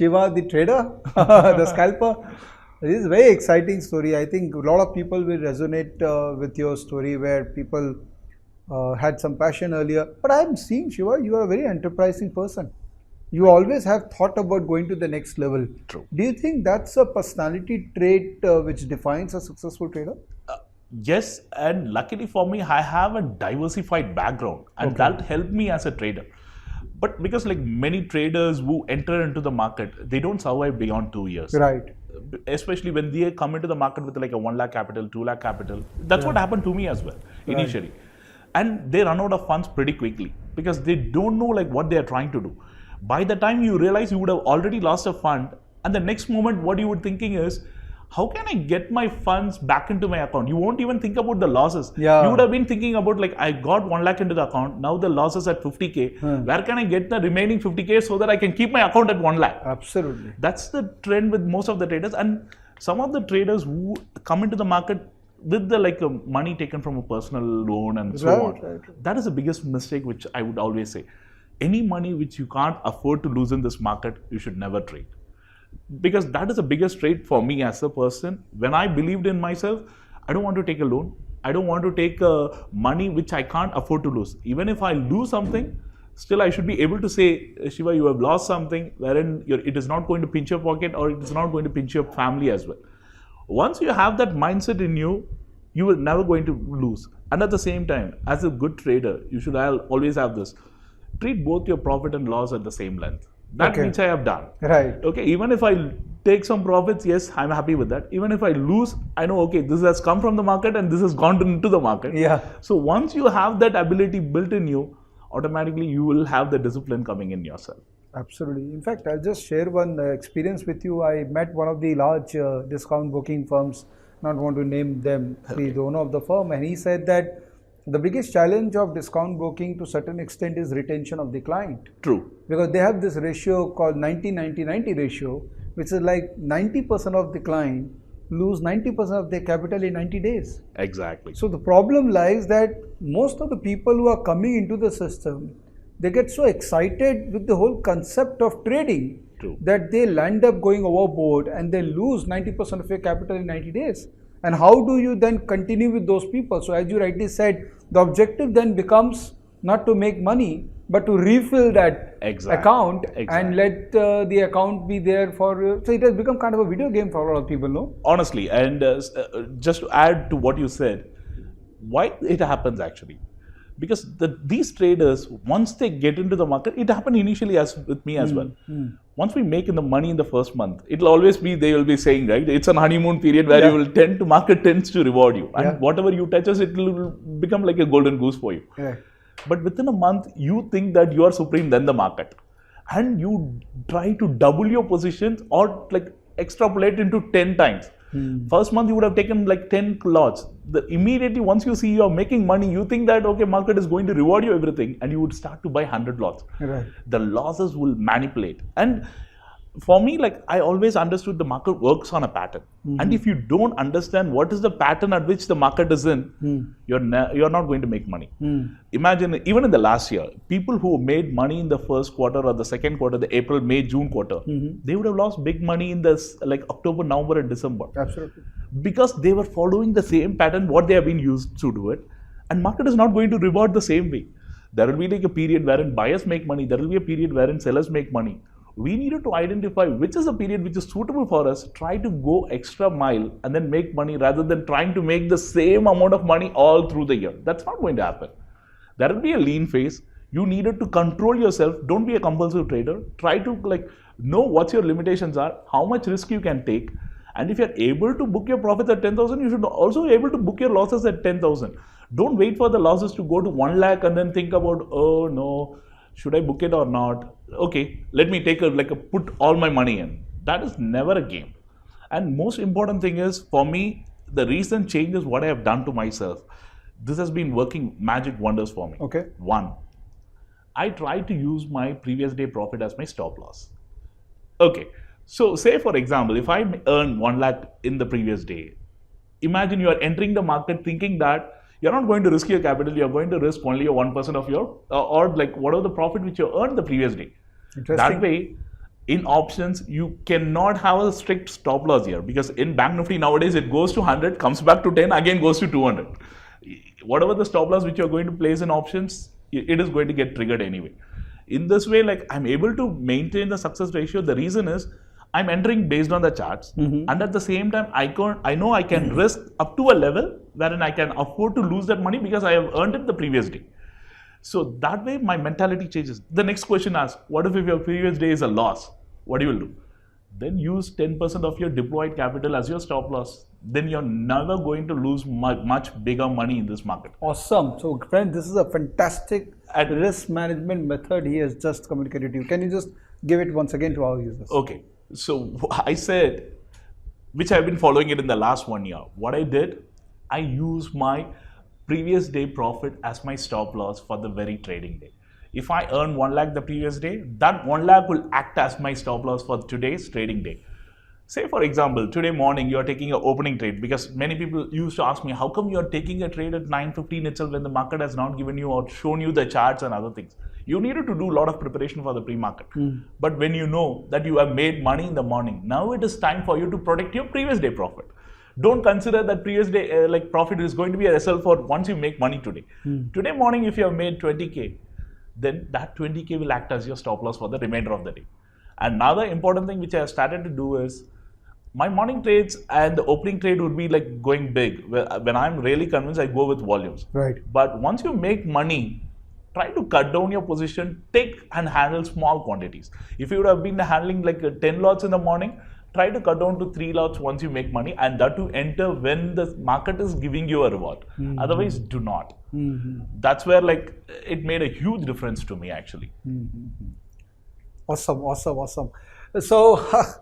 Shiva, the trader, the scalper. This is a very exciting story. I think a lot of people will resonate with your story where people had some passion earlier. But I'm seeing, Shiva, you are a very enterprising person. You always have thought about going to the next level. True. Do you think that's a personality trait which defines a successful trader? Yes, and luckily for me, I have a diversified background, and that helped me as a trader. But because like many traders who enter into the market, they don't survive beyond 2 years. Right. Especially when they come into the market with like a 1 lakh capital, 2 lakh capital. That's what happened to me as well initially. And they run out of funds pretty quickly because they don't know like what they are trying to do. By the time you realize you would have already lost a fund, and the next moment what you were thinking is, how can I get my funds back into my account? You won't even think about the losses. Yeah. You would have been thinking about like, I got 1 lakh into the account, now the losses at 50K. Where can I get the remaining 50K so that I can keep my account at 1 lakh? Absolutely. That's the trend with most of the traders, and some of the traders who come into the market with the like money taken from a personal loan and so on. Right. That is the biggest mistake which I would always say. Any money which you can't afford to lose in this market, you should never trade. Because that is the biggest trait for me as a person. When I believed in myself, I don't want to take a loan. I don't want to take money which I can't afford to lose. Even if I lose something, still I should be able to say, Shiva, you have lost something wherein it is not going to pinch your pocket or it is not going to pinch your family as well. Once you have that mindset in you, you will never going to lose. And at the same time, as a good trader, you should always have this. Treat both your profit and loss at the same length. That which I have done. Right. Okay, even if I take some profits, yes, I'm happy with that. Even if I lose, I know, okay, this has come from the market and this has gone into the market. Yeah. So once you have that ability built in you, automatically you will have the discipline coming in yourself. Absolutely. In fact, I'll just share one experience with you. I met one of the large discount booking firms, not want to name them, the owner of the firm, and he said that the biggest challenge of discount broking to a certain extent is retention of the client. True. Because they have this ratio called 90-90-90 ratio, which is like 90% of the client lose 90% of their capital in 90 days. Exactly. So the problem lies that most of the people who are coming into the system, they get so excited with the whole concept of trading that they land up going overboard and they lose 90% of your capital in 90 days. And how do you then continue with those people? So as you rightly said, the objective then becomes not to make money, but to refill that account and let the account be there for. So it has become kind of a video game for a lot of people, no? Honestly, and just to add to what you said, why it happens actually? Because these traders, once they get into the market, it happened initially as with me as well. Once we make the money in the first month, it'll always be, they will be saying, right, it's an honeymoon period where you will market tends to reward you. And whatever you touches, it will become like a golden goose for you. But within a month, you think that you are supreme than the market. And you try to double your positions or like extrapolate into 10 times. First month you would have taken like 10 lots. Immediately once you see you are making money, you think that okay, market is going to reward you everything, and you would start to buy 100 lots. Right. The losses will manipulate. And for me, like I always understood the market works on a pattern. And if you don't understand what is the pattern at which the market is in, you're not going to make money. Imagine even in the last year, people who made money in the first quarter or the second quarter, the April, May, June quarter, they would have lost big money in this like October, November and December. Absolutely. Because they were following the same pattern, what they have been used to do it. And market is not going to reward the same way. There will be like a period wherein buyers make money. There will be a period wherein sellers make money. We needed to identify which is a period which is suitable for us, try to go extra mile and then make money rather than trying to make the same amount of money all through the year. That's not going to happen. There will be a lean phase. You needed to control yourself. Don't be a compulsive trader. Try to like know what your limitations are, how much risk you can take. And if you're able to book your profits at 10,000, you should also be able to book your losses at 10,000. Don't wait for the losses to go to 1 lakh and then think about, oh no, should I book it or not? Okay, let me take put all my money in. That is never a game. And most important thing is, for me, the recent change is what I have done to myself. This has been working magic wonders for me. Okay. One, I try to use my previous day profit as my stop loss. Okay, so say for example, if I earn 1 lakh in the previous day, imagine you are entering the market thinking that you're not going to risk your capital, you're going to risk only 1% of your, or like whatever the profit which you earned the previous day. That way, in options, you cannot have a strict stop loss here, because in Bank Nifty nowadays it goes to 100, comes back to 10, again goes to 200. Whatever the stop loss which you're going to place in options, it is going to get triggered anyway. In this way, like, I'm able to maintain the success ratio. The reason is I'm entering based on the charts, and at the same time, I know I can risk up to a level wherein I can afford to lose that money because I have earned it the previous day. So that way, my mentality changes. The next question asks, what if your previous day is a loss? What you will do? Then use 10% of your deployed capital as your stop loss. Then you're never going to lose much bigger money in this market. Awesome. So, friend, this is a fantastic risk management method he has just communicated to you. Can you just give it once again to our users? Okay. So, I said, which I've been following it in the last 1 year. What I did, I used my previous day profit as my stop loss for the very trading day. If I earn 1 lakh the previous day, that 1 lakh will act as my stop loss for today's trading day. Say, for example, today morning you are taking an opening trade, because many people used to ask me, how come you are taking a trade at 9:15 itself when the market has not given you or shown you the charts and other things? You needed to do a lot of preparation for the pre-market. But when you know that you have made money in the morning, now it is time for you to protect your previous day profit. Don't consider that previous day profit is going to be a result for once you make money today. Today morning, if you have made 20K, then that 20K will act as your stop loss for the remainder of the day. Another important thing which I have started to do is, my morning trades and the opening trade would be like going big. When I'm really convinced, I go with volumes. Right. But once you make money, try to cut down your position, take and handle small quantities. If you would have been handling like 10 lots in the morning, try to cut down to 3 lots once you make money, and that to enter when the market is giving you a reward. Otherwise, do not. That's where like it made a huge difference to me actually. Awesome. So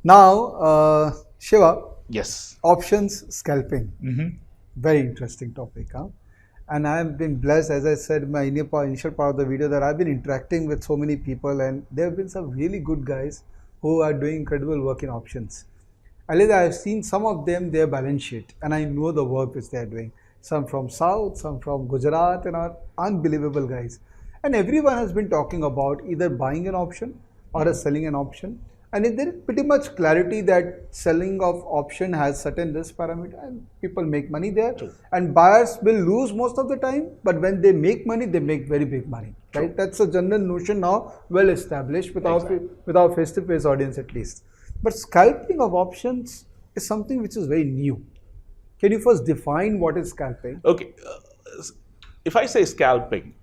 now, Shiva. Yes. Options scalping. Very interesting topic, huh? And I have been blessed, as I said in my initial part of the video, that I've been interacting with so many people, and there have been some really good guys who are doing incredible work in options. At least I have seen some of them, their balance sheet, and I know the work which they are doing. Some from South, some from Gujarat, and are unbelievable guys. And everyone has been talking about either buying an option or selling an option. And there is pretty much clarity that selling of option has certain risk parameter and people make money there. True. And buyers will lose most of the time, but when they make money, they make very big money. Right? True. That's a general notion now, well established with our face-to-face audience at least. But scalping of options is something which is very new. Can you first define what is scalping? Okay. If I say scalping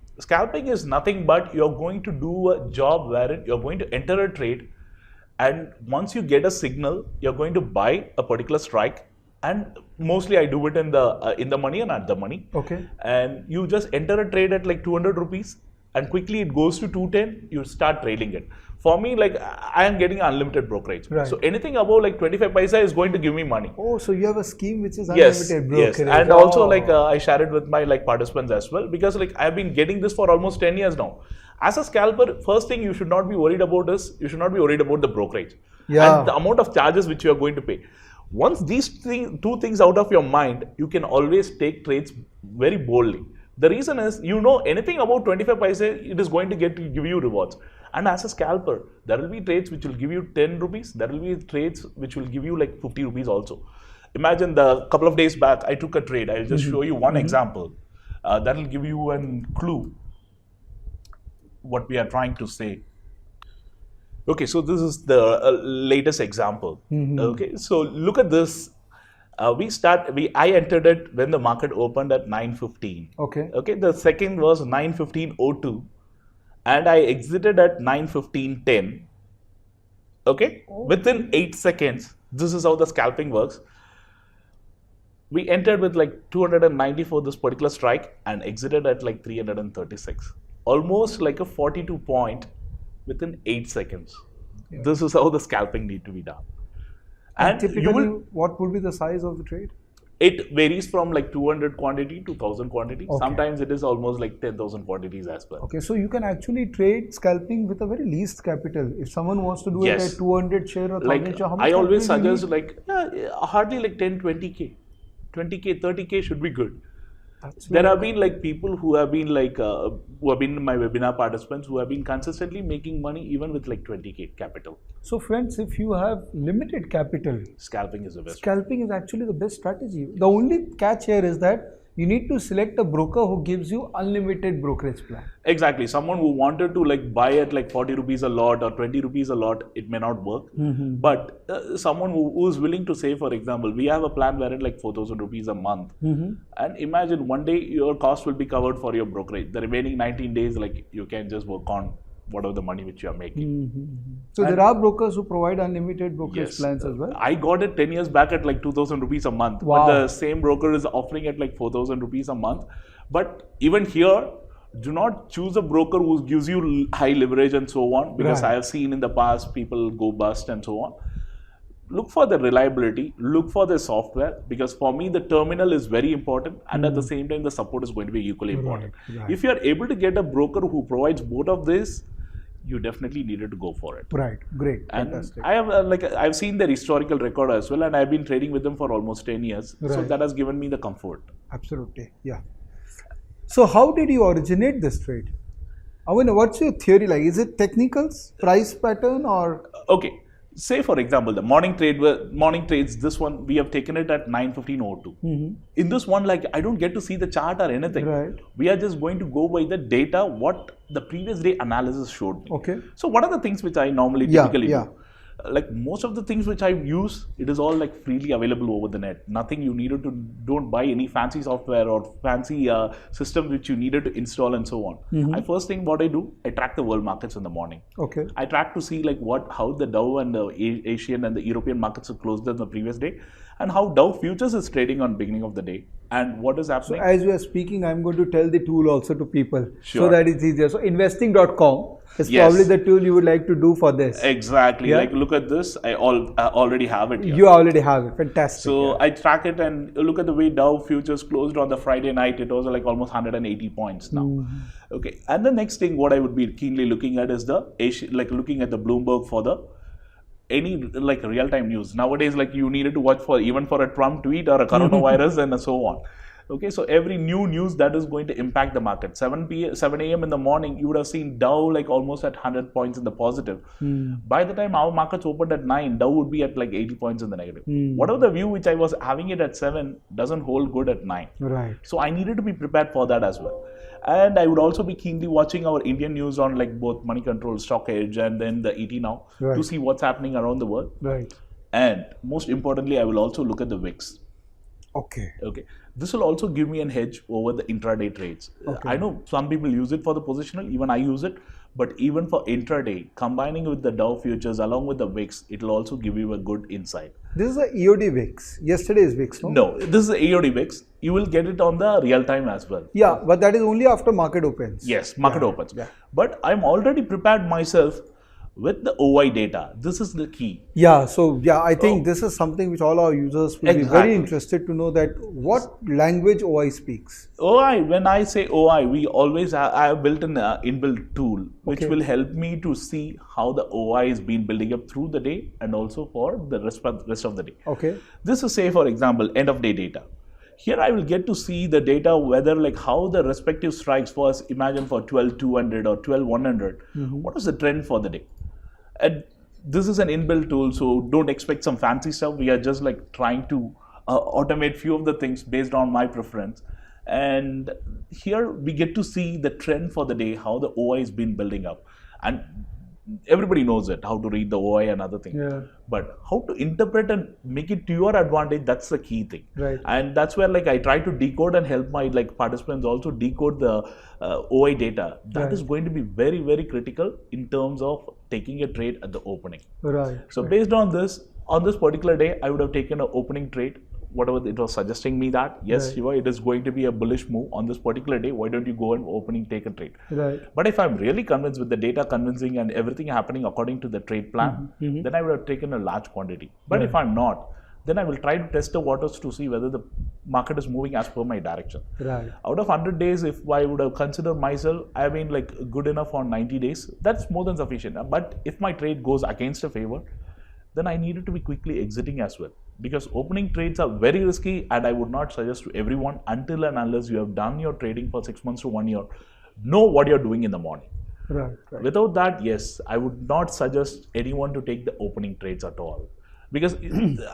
is nothing but you're going to do a job wherein you're going to enter a trade, and once you get a signal, you're going to buy a particular strike, and mostly I do it in the money and at the money. Okay. And you just enter a trade at like 200 rupees, and quickly it goes to 210. You start trading it. For me, like, I am getting unlimited brokerage. Right. So anything above like 25 paisa is going to give me money. Oh, so you have a scheme which is unlimited brokerage. Yes, and also like I share it with my like participants as well, because like I have been getting this for almost 10 years now. As a scalper, first thing you should not be worried about is you should not be worried about the brokerage and the amount of charges which you are going to pay. Once these two things out of your mind, you can always take trades very boldly. The reason is, you know, anything about 25 paise, it is going to give you rewards. And as a scalper, there will be trades which will give you 10 rupees. There will be trades which will give you like 50 rupees also. Imagine the couple of days back, I took a trade. I'll just show you one example. That will give you a clue what we are trying to say. Okay, so this is the latest example. Okay, so look at this. I entered it when the market opened at 9:15. Okay. Okay, the second was 9:15:02, and I exited at 9:15:10. Okay, within 8 seconds. This is how the scalping works. We entered with like 294 this particular strike and exited at like 336. Almost like a 42 point within 8 seconds. Yeah. This is how the scalping need to be done. And typically, what would be the size of the trade? It varies from like 200 quantity to 1000 quantity. Okay. Sometimes it is almost like 10,000 quantities as well. Okay, so you can actually trade scalping with a very least capital. If someone wants to do it at 200 share or 1000 share, how much I always suggest like hardly like 10, 20K. 20K, 30K should be good. Absolutely. There have been like people who have been like who have been my webinar participants who have been consistently making money even with like 20k capital. So friends, if you have limited capital, Scalping is the best. Scalping is actually the best strategy. The only catch here is that you need to select a broker who gives you unlimited brokerage plan. Exactly. Someone who wanted to like buy at like 40 rupees a lot or 20 rupees a lot, it may not work. But someone who is willing to say, for example, we have a plan where it's like 4,000 rupees a month. And imagine one day your cost will be covered for your brokerage. The remaining 19 days, like you can just work on whatever the money which you are making. So there are brokers who provide unlimited brokerage plans as well? I got it 10 years back at like 2,000 rupees a month. Wow. But the same broker is offering at like 4,000 rupees a month. But even here, do not choose a broker who gives you high leverage and so on. Because I have seen in the past people go bust and so on. Look for the reliability, look for the software, because for me the terminal is very important, and at the same time the support is going to be equally important. If you are able to get a broker who provides both of this, you definitely needed to go for it. Right, great, and fantastic. I have I've seen their historical record as well, and I've been trading with them for almost 10 years. So that has given me the comfort. Absolutely, yeah. So how did you originate this trade? I mean, what's your theory like? Is it technicals, price pattern, or? Okay. Say for example, the morning trades, this one we have taken it at 9:15:02. In this one, like I don't get to see the chart or anything. We are just going to go by the data, what the previous day analysis showed me. Okay. So what are the things which I normally typically do? Like most of the things which I use, it is all like freely available over the net. Nothing you needed to, don't buy any fancy software or fancy system which you needed to install and so on. I first thing what I do, I track the world markets in the morning. Okay. I track to see like how the Dow and the Asian and the European markets have closed on the previous day, and how Dow futures is trading on beginning of the day, and what is happening. So as we are speaking, I'm going to tell the tool also to people so that it's easier. So investing.com is probably the tool you would like to do for this. Exactly. Like look at this. I already have it here. You already have it. Fantastic. So I track it and look at the way Dow futures closed on the Friday night. It was like almost 180 points now. Okay. And the next thing what I would be keenly looking at is the looking at the Bloomberg for the any like real-time news. Nowadays, like you needed to watch for even for a Trump tweet or a coronavirus and so on. Okay, so every new news that is going to impact the market. 7 a.m. in the morning, you would have seen Dow like almost at 100 points in the positive. By the time our markets opened at 9, Dow would be at like 80 points in the negative. Whatever the view which I was having it at 7 doesn't hold good at 9. Right. So I needed to be prepared for that as well. And I would also be keenly watching our Indian news on like both Money Control, StockEdge, and then the ET Now to see what's happening around the world. Right. And most importantly, I will also look at the VIX. Okay. This will also give me an hedge over the intraday trades. I know some people use it for the positional, even I use it. But even for intraday, combining with the Dow futures along with the VIX, it will also give you a good insight. This is the EOD VIX. Yesterday's VIX, no? No, this is the EOD VIX. You will get it on the real time as well. Yeah, but that is only after market opens. Yes, market opens. But I'm already prepared myself with the OI data. This is the key. Yeah, so I think this is something which all our users will be very interested to know, that what language OI speaks. OI, when I say OI, we always I have built an inbuilt tool which will help me to see how the OI is been building up through the day and also for the rest of the day. Okay. This is, say for example, end of day data. Here I will get to see the data, whether like how the respective strikes was, imagine for 12,200 or 12,100. What was the trend for the day? And this is an inbuilt tool, so don't expect some fancy stuff. We are just like trying to automate few of the things based on my preference. And here we get to see the trend for the day, how the OI has been building up. And everybody knows it, how to read the OI and other things. But how to interpret and make it to your advantage, that's the key thing. Right. And that's where like I try to decode and help my like participants also decode the OI data. That is going to be very, very critical in terms of taking a trade at the opening. Right. So based on this particular day, I would have taken an opening trade. Whatever it was suggesting me that, yes, Shiva, it is going to be a bullish move on this particular day. Why don't you go and opening take a trade? Right. But if I'm really convinced with the data convincing and everything happening according to the trade plan, then I would have taken a large quantity. But if I'm not, then I will try to test the waters to see whether the market is moving as per my direction. Right. Out of 100 days, if I would have considered myself, I have been like good enough on 90 days, that's more than sufficient. But if my trade goes against a favor, then I needed to be quickly exiting as well. because opening trades are very risky, and I would not suggest to everyone until and unless you have done your trading for 6 months to 1 year, know what you're doing in the morning. Right. Without that, yes, I would not suggest anyone to take the opening trades at all, because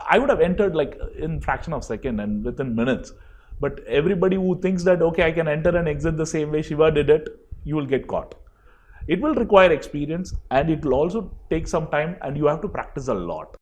I would have entered like in fraction of a second and within minutes. But everybody who thinks that, okay, I can enter and exit the same way Shiva did it, you will get caught. It will require experience, and it will also take some time, and you have to practice a lot.